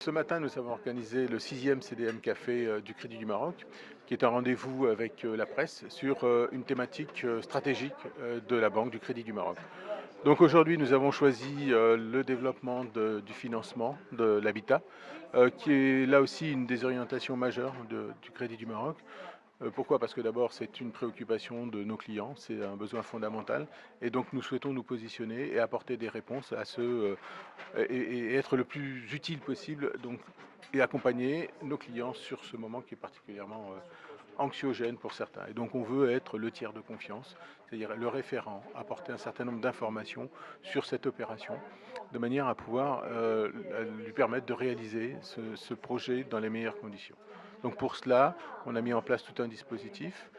Ce matin, nous avons organisé le 6e CDM Café du Crédit du Maroc, qui est un rendez-vous avec la presse sur une thématique stratégique de la Banque du Crédit du Maroc. Donc aujourd'hui, nous avons choisi le développement du financement de l'habitat, qui est là aussi une des orientations majeures du Crédit du Maroc. Pourquoi? Parce que d'abord, c'est une préoccupation de nos clients, c'est un besoin fondamental, et donc nous souhaitons nous positionner et apporter des réponses à et être le plus utile possible, donc, et accompagner nos clients sur ce moment qui est particulièrement anxiogène pour certains. Et donc on veut être le tiers de confiance, c'est-à-dire le référent, apporter un certain nombre d'informations sur cette opération, de manière à pouvoir lui permettre de réaliser ce projet dans les meilleures conditions. Donc pour cela, on a mis en place tout un dispositif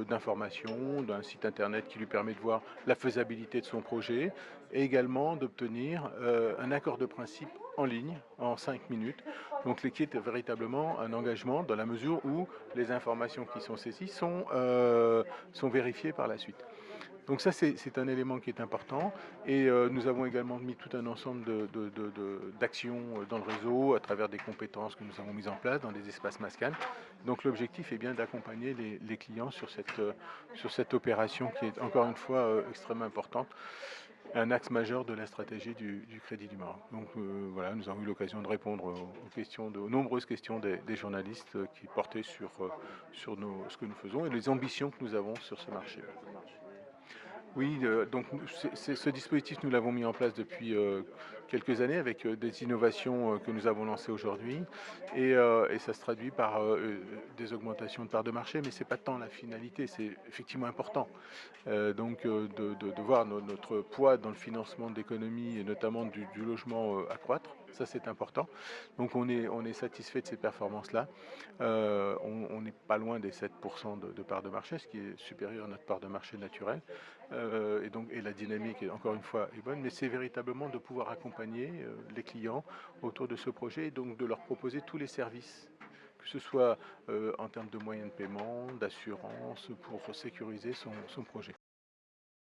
d'information, d'un site internet qui lui permet de voir la faisabilité de son projet et également d'obtenir un accord de principe en ligne en 5 minutes. Donc qui est véritablement un engagement dans la mesure où les informations qui sont saisies sont vérifiées par la suite. Donc ça, c'est un élément qui est important. Et nous avons également mis tout un ensemble d'actions dans le réseau à travers des compétences que nous avons mises en place dans des espaces Mascan. Donc l'objectif est bien d'accompagner les clients sur cette opération qui est encore une fois extrêmement importante, un axe majeur de la stratégie du Crédit du Maroc. Donc voilà, nous avons eu l'occasion de répondre aux nombreuses questions des journalistes qui portaient sur ce que nous faisons et les ambitions que nous avons sur ce marché. Oui, donc ce dispositif, nous l'avons mis en place depuis quelques années avec des innovations que nous avons lancées aujourd'hui et ça se traduit par des augmentations de parts de marché, mais ce n'est pas tant la finalité, c'est effectivement important. De voir notre poids dans le financement de l'économie et notamment du logement accroître, ça c'est important. Donc on est satisfait de ces performances-là. On n'est pas loin des 7% de part de marché, ce qui est supérieur à notre part de marché naturelle. Et la dynamique, encore une fois, est bonne, mais c'est véritablement de pouvoir accompagner les clients autour de ce projet et donc de leur proposer tous les services, que ce soit en termes de moyens de paiement, d'assurance, pour sécuriser son projet.